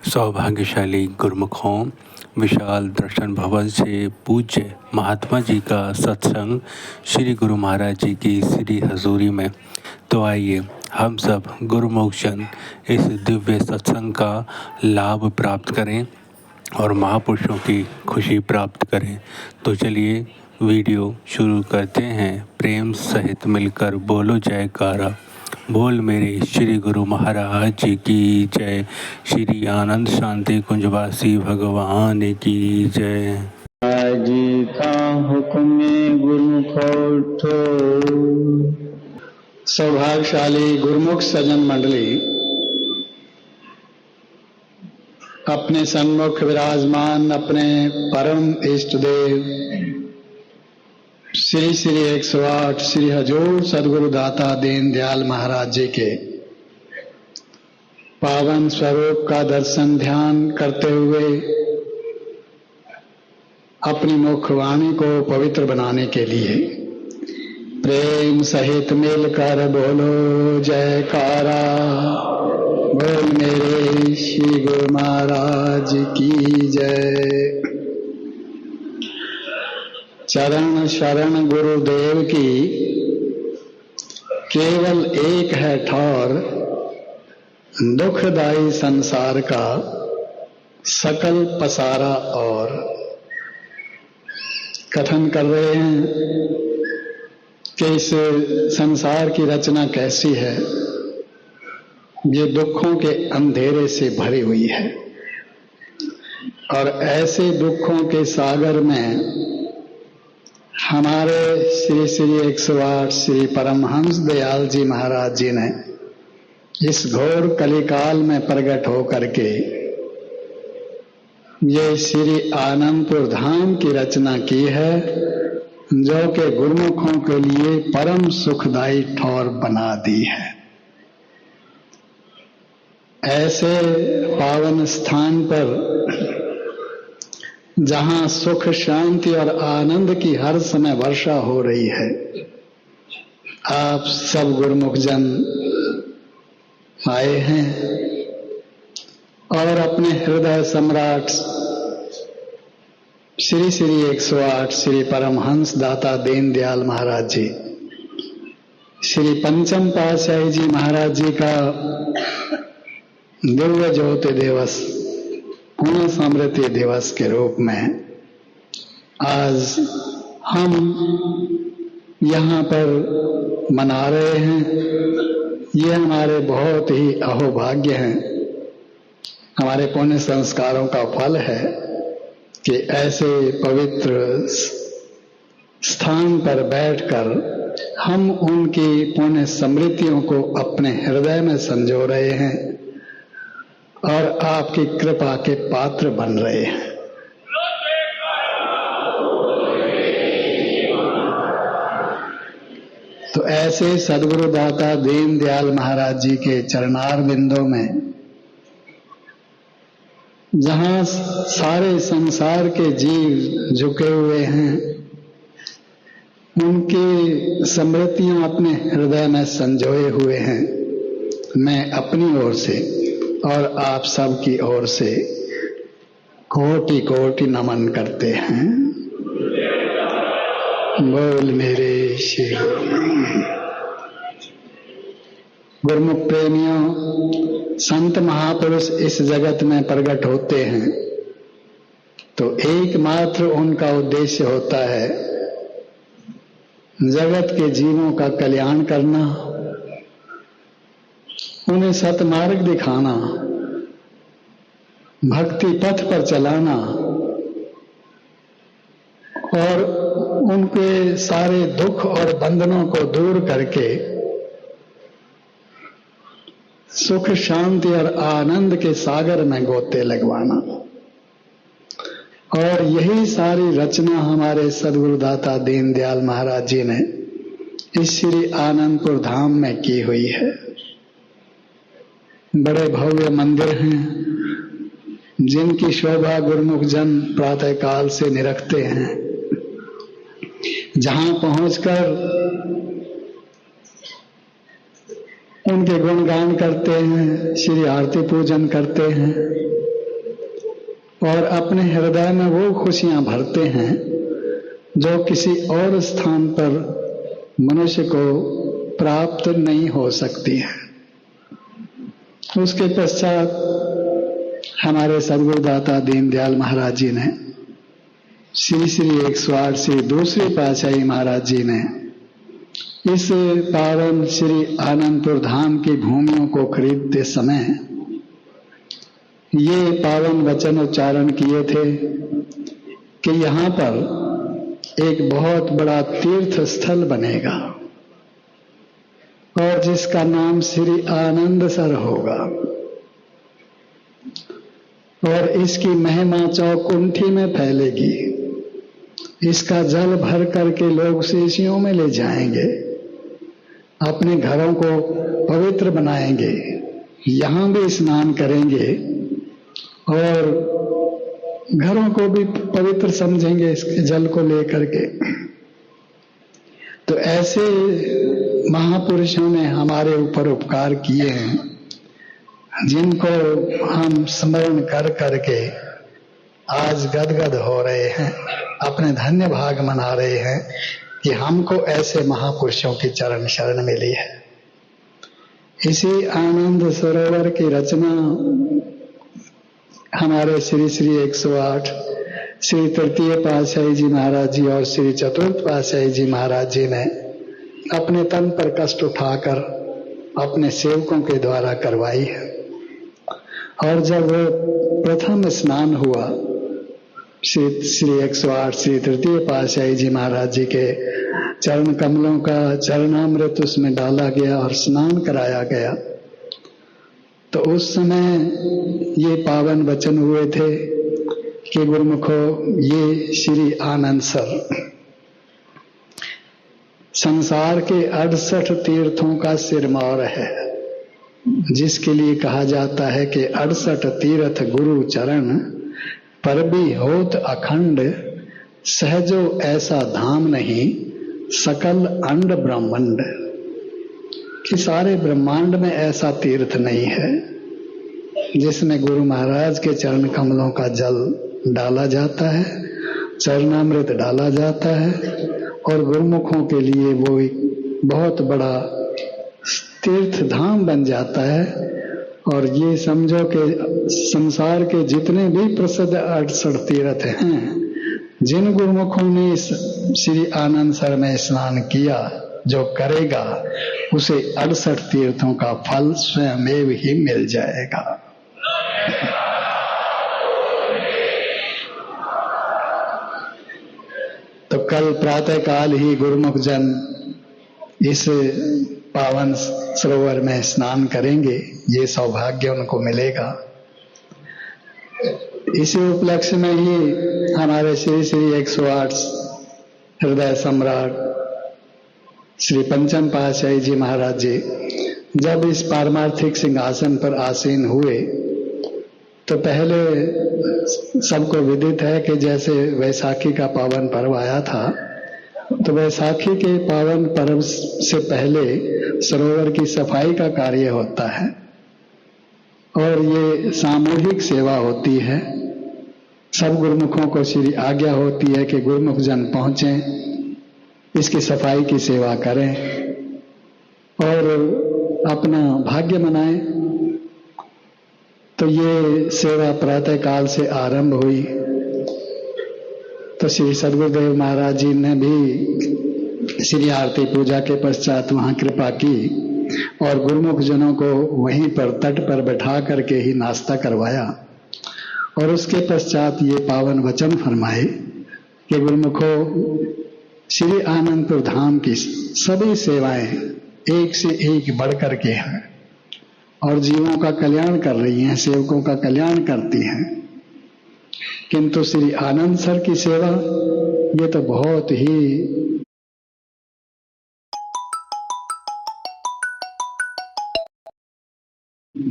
सौभाग्यशाली गुरुमुखों, विशाल दर्शन भवन से पूज्य महात्मा जी का सत्संग श्री गुरु महाराज जी की श्री हजूरी में। तो आइए हम सब गुरुमुख जन इस दिव्य सत्संग का लाभ प्राप्त करें और महापुरुषों की खुशी प्राप्त करें। तो चलिए वीडियो शुरू करते हैं। प्रेम सहित मिलकर बोलो जयकारा। बोल मेरे श्री गुरु महाराज जी की जय। श्री आनंद शांति कुंजवासी भगवान की जय। जी का हुक्म गुरुमुख। सौभाग्यशाली गुरुमुख सज्जन मंडली, अपने सन्मुख विराजमान अपने परम इष्ट देव श्री श्री 108 श्री हजूर सदगुरु दाता दीन दयाल महाराज जी के पावन स्वरूप का दर्शन ध्यान करते हुए अपनी मुखवाणी को पवित्र बनाने के लिए प्रेम सहित मिलकर बोलो जयकारा। बोल मेरे श्री गुरु महाराज की जय। चरण शरण गुरुदेव की केवल एक है ठौर, दुखदाई संसार का सकल पसारा। और कथन कर रहे हैं कि इस संसार की रचना कैसी है। ये दुखों के अंधेरे से भरी हुई है और ऐसे दुखों के सागर में हमारे श्री श्री 108 श्री परमहंस दयाल जी महाराज जी ने इस घोर कलिकाल में प्रकट होकर के ये श्री आनंदपुर धाम की रचना की है, जो कि गुरुमुखों के लिए परम सुखदायी ठौर बना दी है। ऐसे पावन स्थान पर जहां सुख शांति और आनंद की हर समय वर्षा हो रही है, आप सब गुरुमुख जन आए हैं और अपने हृदय सम्राट श्री श्री 108 श्री परमहंस दाता दीन दयाल महाराज जी, श्री पंचम पातशाही जी महाराज जी का दिव्य ज्योति दिवस, पुण्य स्मृति दिवस के रूप में आज हम यहाँ पर मना रहे हैं। ये हमारे बहुत ही अहोभाग्य हैं, हमारे पुण्य संस्कारों का फल है कि ऐसे पवित्र स्थान पर बैठकर हम उनकी पुण्य स्मृतियों को अपने हृदय में संजो रहे हैं और आपकी कृपा के पात्र बन रहे हैं। तो ऐसे सदगुरु दाता दीन दयाल महाराज जी के चरणार बिंदों में जहां सारे संसार के जीव झुके हुए हैं, उनकी स्मृतियां अपने हृदय में संजोए हुए हैं, मैं अपनी ओर से और आप सब की ओर से कोटि कोटि नमन करते हैं। बोल मेरे श्री गुरुमुख प्रेमियों, संत महापुरुष इस जगत में प्रकट होते हैं तो एकमात्र उनका उद्देश्य होता है जगत के जीवों का कल्याण करना, उन्हें सतमार्ग दिखाना, भक्ति पथ पर चलाना और उनके सारे दुख और बंधनों को दूर करके सुख शांति और आनंद के सागर में गोते लगवाना। और यही सारी रचना हमारे सदगुरु दाता दीन दयाल महाराज जी ने इस श्री आनंदपुर धाम में की हुई है। बड़े भव्य मंदिर हैं जिनकी शोभा गुरुमुख जन प्रातः काल से निरखते हैं, जहां पहुंचकर उनके गुणगान करते हैं, श्री आरती पूजन करते हैं और अपने हृदय में वो खुशियां भरते हैं जो किसी और स्थान पर मनुष्य को प्राप्त नहीं हो सकती है। उसके पश्चात हमारे सद्गुरुदाता दीनदयाल महाराज जी ने, श्री श्री 108 श्री दूसरे पातशाही महाराज जी ने इस पावन श्री आनंदपुर धाम की भूमियों को खरीदते समय ये पावन वचन उच्चारण किए थे कि यहाँ पर एक बहुत बड़ा तीर्थ स्थल बनेगा और जिसका नाम श्री आनंदसर होगा और इसकी महिमा चौकुंठी में फैलेगी। इसका जल भर करके लोग शीशियों में ले जाएंगे, अपने घरों को पवित्र बनाएंगे, यहाँ भी स्नान करेंगे और घरों को भी पवित्र समझेंगे इसके जल को लेकर के। तो ऐसे महापुरुषों ने हमारे ऊपर उपकार किए हैं जिनको हम स्मरण कर करके आज गदगद हो रहे हैं, अपने धन्य भाग मना रहे हैं कि हमको ऐसे महापुरुषों की चरण शरण मिली है। इसी आनंद सरोवर की रचना हमारे श्री श्री 108 श्री तृतीय पातशाही जी महाराज जी और श्री चतुर्थ पातशाही जी महाराज जी ने अपने तन पर कष्ट उठाकर अपने सेवकों के द्वारा करवाई है। और जब प्रथम स्नान हुआ श्री 108 श्री तृतीय पातशाही जी महाराज जी के चरण कमलों का चरणामृत उसमें डाला गया और स्नान कराया गया, तो उस समय ये पावन वचन हुए थे कि गुरुमुखो ये श्री आनंदसर संसार के 68 तीर्थों का सिरमौर है, जिसके लिए कहा जाता है कि 68 तीर्थ गुरु चरण पर भी होत अखंड, सहजो ऐसा धाम नहीं सकल अंड ब्रह्मांड। कि सारे ब्रह्मांड में ऐसा तीर्थ नहीं है जिसमें गुरु महाराज के चरण कमलों का जल डाला जाता है, चरणामृत डाला जाता है और गुरुमुखों के लिए वो एक बहुत बड़ा तीर्थ धाम बन जाता है। और ये समझो कि संसार के जितने भी प्रसिद्ध 68 तीर्थ हैं, जिन गुरुमुखों ने इस श्री आनंदसर में स्नान किया, जो करेगा उसे 68 तीर्थों का फल स्वयं ही मिल जाएगा। तो कल प्रातः काल ही गुरुमुख जन इस पावन सरोवर में स्नान करेंगे, ये सौभाग्य उनको मिलेगा। इसी उपलक्ष्य में ही हमारे श्री श्री 108 हृदय सम्राट श्री पंचम पातशाही जी महाराज जी जब इस पारमार्थिक सिंहासन पर आसीन हुए, तो पहले सबको विदित है कि जैसे वैसाखी का पावन पर्व आया था, तो वैसाखी के पावन पर्व से पहले सरोवर की सफाई का कार्य होता है और ये सामूहिक सेवा होती है। सब गुरुमुखों को श्री आज्ञा होती है कि गुरुमुख जन पहुंचे, इसकी सफाई की सेवा करें और अपना भाग्य मनाएं। तो ये सेवा प्रातः काल से आरंभ हुई। तो श्री सद्गुरुदेव महाराज जी ने भी श्री आरती पूजा के पश्चात वहां कृपा की और गुरुमुख जनों को वहीं पर तट पर बैठा करके ही नाश्ता करवाया और उसके पश्चात ये पावन वचन फरमाए कि गुरुमुखो श्री आनंदपुर धाम की सभी सेवाएं एक से एक बढ़ करके हैं और जीवों का कल्याण कर रही हैं, सेवकों का कल्याण करती हैं। किंतु श्री आनंदसर की सेवा ये तो बहुत ही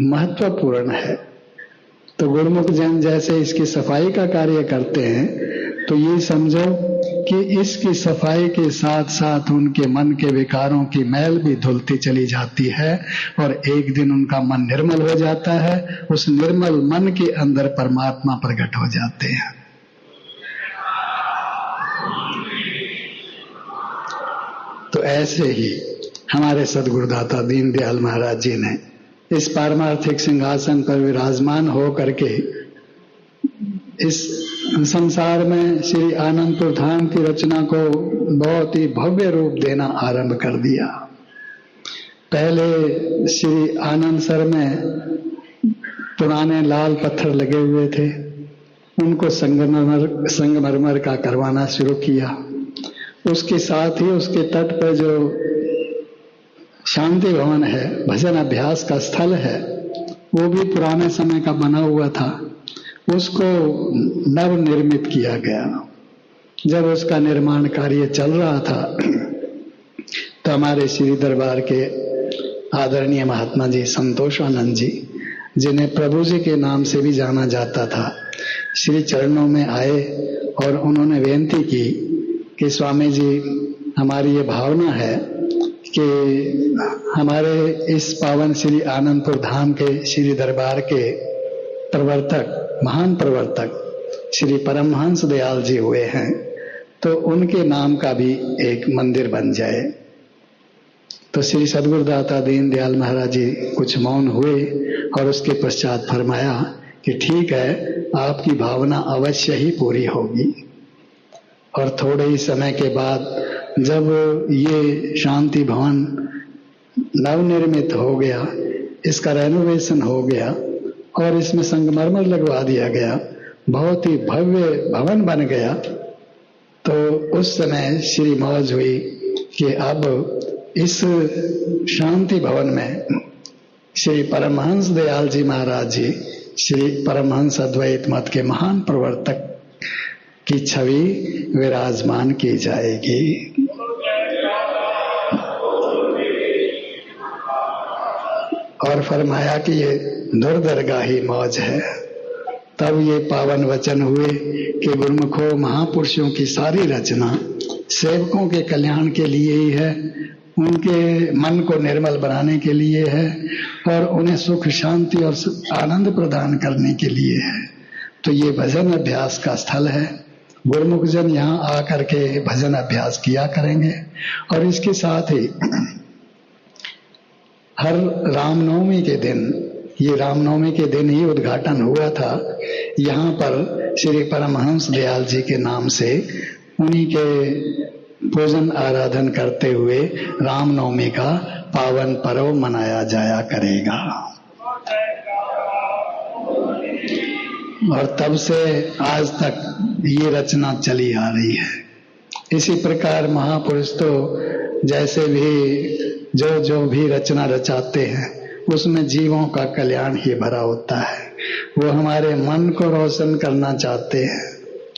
महत्वपूर्ण है। तो गुरुमुख जन जैसे इसकी सफाई का कार्य करते हैं, तो ये समझो कि इसकी सफाई के साथ साथ उनके मन के विकारों की मैल भी धुलती चली जाती है और एक दिन उनका मन निर्मल हो जाता है। उस निर्मल मन के अंदर परमात्मा प्रकट हो जाते हैं। तो ऐसे ही हमारे सद्गुरुदाता दीनदयाल महाराज जी ने इस पारमार्थिक सिंहासन पर विराजमान हो करके इस संसार में श्री आनंदपुर धाम की रचना को बहुत ही भव्य रूप देना आरंभ कर दिया। पहले श्री आनंदसर में पुराने लाल पत्थर लगे हुए थे, उनको संगमरमर का करवाना शुरू किया। उसके साथ ही उसके तट पर जो शांति भवन है, भजन अभ्यास का स्थल है, वो भी पुराने समय का बना हुआ था। उसको नव निर्मित किया गया। जब उसका निर्माण कार्य चल रहा था तो हमारे श्री दरबार के आदरणीय महात्मा जी संतोषानंद जी, जिन्हें प्रभु जी के नाम से भी जाना जाता था, श्री चरणों में आए और उन्होंने बेनती की कि स्वामी जी, हमारी ये भावना है कि हमारे इस पावन श्री आनंदपुर धाम के श्री दरबार के प्रवर्तक, महान प्रवर्तक श्री परमहंस दयाल जी हुए हैं, तो उनके नाम का भी एक मंदिर बन जाए। तो श्री सद्गुरुदाता दीनदयाल महाराज जी कुछ मौन हुए और उसके पश्चात फरमाया कि ठीक है, आपकी भावना अवश्य ही पूरी होगी। और थोड़े ही समय के बाद जब ये शांति भवन नवनिर्मित हो गया, इसका रेनोवेशन हो गया और इसमें संगमरमर लगवा दिया गया, बहुत ही भव्य भवन बन गया, तो उस समय श्री मौज हुई कि अब इस शांति भवन में श्री परमहंस दयाल जी महाराज जी, श्री परमहंस अद्वैत मत के महान प्रवर्तक की छवि विराजमान की जाएगी। और फरमाया कि ये दुर्दरगाही मौज है। तब ये पावन वचन हुए कि गुरुमुखो, महापुरुषों की सारी रचना सेवकों के कल्याण के लिए ही है, उनके मन को निर्मल बनाने के लिए है और उन्हें सुख शांति और आनंद प्रदान करने के लिए है। तो ये भजन अभ्यास का स्थल है। गुरुमुख जन यहाँ आकर के भजन अभ्यास किया करेंगे। और इसके साथ ही हर रामनवमी के दिन, ये रामनवमी के दिन ही उद्घाटन हुआ था, यहाँ पर श्री परमहंस दयाल जी के नाम से उन्हीं के पूजन आराधन करते हुए रामनवमी का पावन पर्व मनाया जाया करेगा। और तब से आज तक ये रचना चली आ रही है। इसी प्रकार महापुरुष तो जैसे भी जो भी रचना रचाते हैं उसमें जीवों का कल्याण ही भरा होता है। वो हमारे मन को रोशन करना चाहते हैं।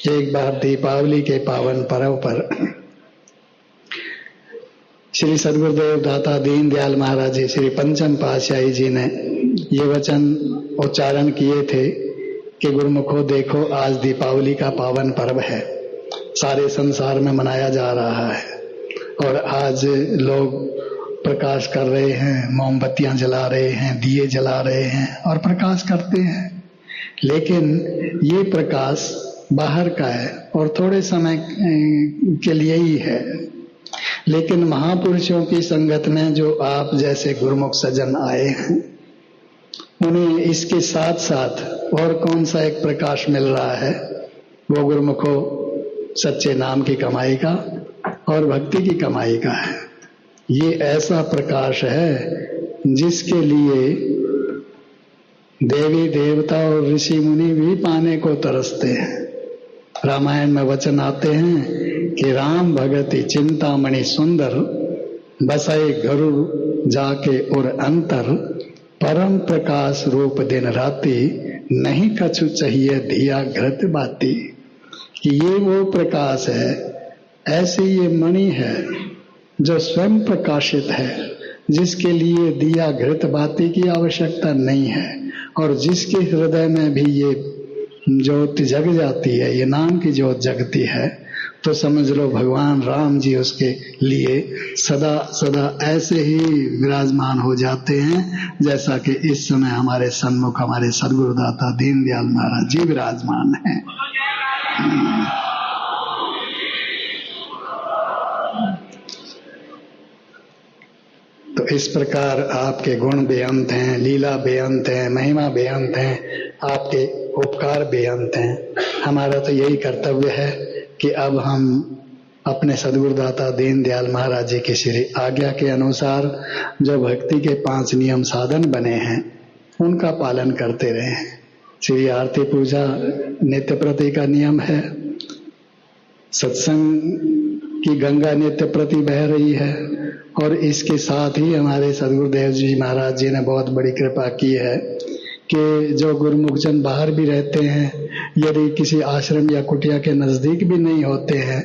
एक बार दीपावली के पावन पर्व पर श्री सद्गुरुदेव दाता दीनदयाल महाराज जी, श्री पंचम पातशाही जी ने ये वचन उच्चारण किए थे कि गुरुमुखो देखो, आज दीपावली का पावन पर्व है, सारे संसार में मनाया जा रहा है और आज लोग प्रकाश कर रहे हैं, मोमबत्तियां जला रहे हैं, दिए जला रहे हैं और प्रकाश करते हैं। लेकिन ये प्रकाश बाहर का है और थोड़े समय के लिए ही है। लेकिन महापुरुषों की संगत में जो आप जैसे गुरुमुख सज्जन आए हैं, उन्हें इसके साथ साथ और कौन सा एक प्रकाश मिल रहा है, वो गुरुमुखो सच्चे नाम की कमाई का और भक्ति की कमाई का है। ये ऐसा प्रकाश है जिसके लिए देवी देवता और ऋषि मुनि भी पाने को तरसते हैं। रामायण में वचन आते हैं कि राम भगति चिंतामणि सुंदर, बसाए गरुड़ जाके और अंतर, परम प्रकाश रूप दिन राति, नहीं कछु चाहिए धिया घृत बाती। कि ये वो प्रकाश है, ऐसी ये मणि है जो स्वयं प्रकाशित है, जिसके लिए दिया घृत बाती की आवश्यकता नहीं है और जिसके हृदय में भी ये ज्योत जग जाती है, ये नाम की ज्योत जगती है, तो समझ लो भगवान राम जी उसके लिए सदा सदा ऐसे ही विराजमान हो जाते हैं जैसा कि इस समय हमारे सन्मुख हमारे सद्गुरुदाता दीनदयाल महाराज जी विराजमान हैं। तो इस प्रकार आपके गुण बेअंत हैं, लीला बेअंत है, महिमा बेअंत है, आपके उपकार बेअंत हैं। हमारा तो यही कर्तव्य है कि अब हम अपने सद्गुरुदाता दीनदयाल महाराज जी की श्री आज्ञा के अनुसार जो भक्ति के 5 नियम साधन बने हैं उनका पालन करते रहें। श्री आरती पूजा नित्य प्रति का नियम है, सत्संग की गंगा नित्य प्रति बह रही है, और इसके साथ ही हमारे सद्गुरुदेव जी महाराज जी ने बहुत बड़ी कृपा की है कि जो गुरुमुख जन बाहर भी रहते हैं, यदि किसी आश्रम या कुटिया के नजदीक भी नहीं होते हैं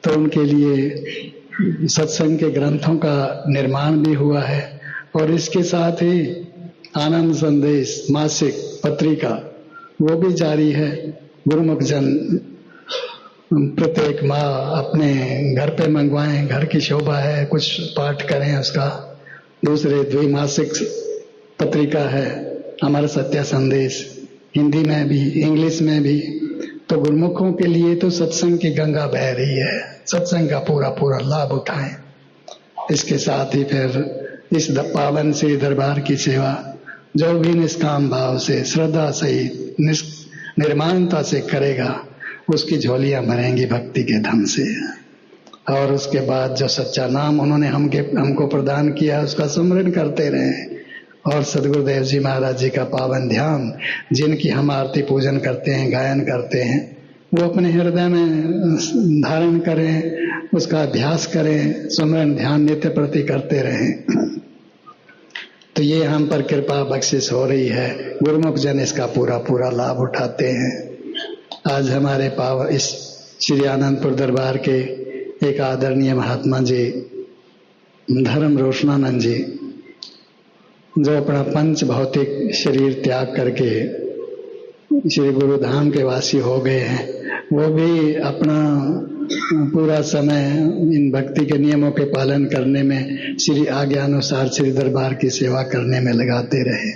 तो उनके लिए सत्संग के ग्रंथों का निर्माण भी हुआ है। और इसके साथ ही आनंद संदेश मासिक पत्रिका वो भी जारी है। गुरुमुख जन प्रत्येक माह अपने घर पे मंगवाएं, घर की शोभा है, कुछ पाठ करें उसका। दूसरे द्विमासिक पत्रिका है अमर सत्य संदेश, हिंदी में भी इंग्लिश में भी। तो गुरुमुखों के लिए तो सत्संग की गंगा बह रही है, सत्संग का पूरा पूरा लाभ उठाएं। इसके साथ ही फिर इस पावन श्री दरबार की सेवा जो भी निष्काम भाव से श्रद्धा सहित निर्माणता से करेगा उसकी झोलियां भरेंगी भक्ति के धन से। और उसके बाद जो सच्चा नाम उन्होंने हमको प्रदान किया उसका स्मरण करते रहें। और सद्गुरुदेव जी महाराज जी का पावन ध्यान जिनकी हम आरती पूजन करते हैं, गायन करते हैं, वो अपने हृदय में धारण करें, उसका अभ्यास करें, स्मरण ध्यान नित्य प्रति करते रहें। तो ये हम पर कृपा बख्शिश हो रही है, गुरुमुख जन इसका पूरा पूरा लाभ उठाते हैं। आज हमारे इस श्री आनंदपुर दरबार के एक आदरणीय महात्मा जी धर्म रोशनानंद जी, जो अपना पंच भौतिक शरीर त्याग करके श्री गुरुधाम के वासी हो गए हैं, वो भी अपना पूरा समय इन भक्ति के नियमों के पालन करने में, श्री आज्ञा अनुसार श्री दरबार की सेवा करने में लगाते रहे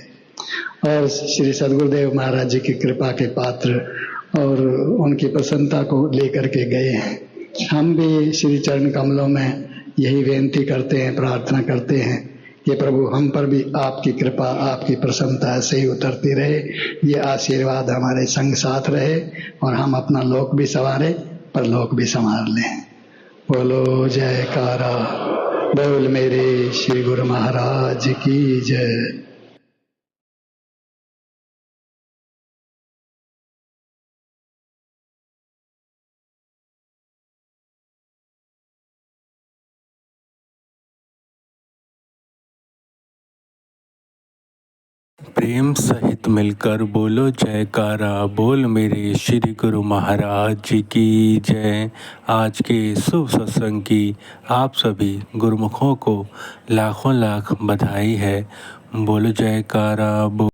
और श्री सद्गुरुदेव महाराज जी की कृपा के पात्र और उनकी प्रसन्नता को लेकर के गए हैं। हम भी श्री चरण कमलों में यही बेनती करते हैं, प्रार्थना करते हैं कि प्रभु हम पर भी आपकी कृपा, आपकी प्रसन्नता ऐसे ही उतरती रहे, ये आशीर्वाद हमारे संग साथ रहे और हम अपना लोक भी संवारें, परलोक भी संवार लें। बोलो जयकारा, बोल मेरे श्री गुरु महाराज की जय। प्रेम सहित मिलकर बोलो जयकारा, बोल मेरे श्री गुरु महाराज जी की जय। आज के शुभ सत्संग की आप सभी गुरुमुखों को लाखों लाख बधाई है। बोलो जयकारा।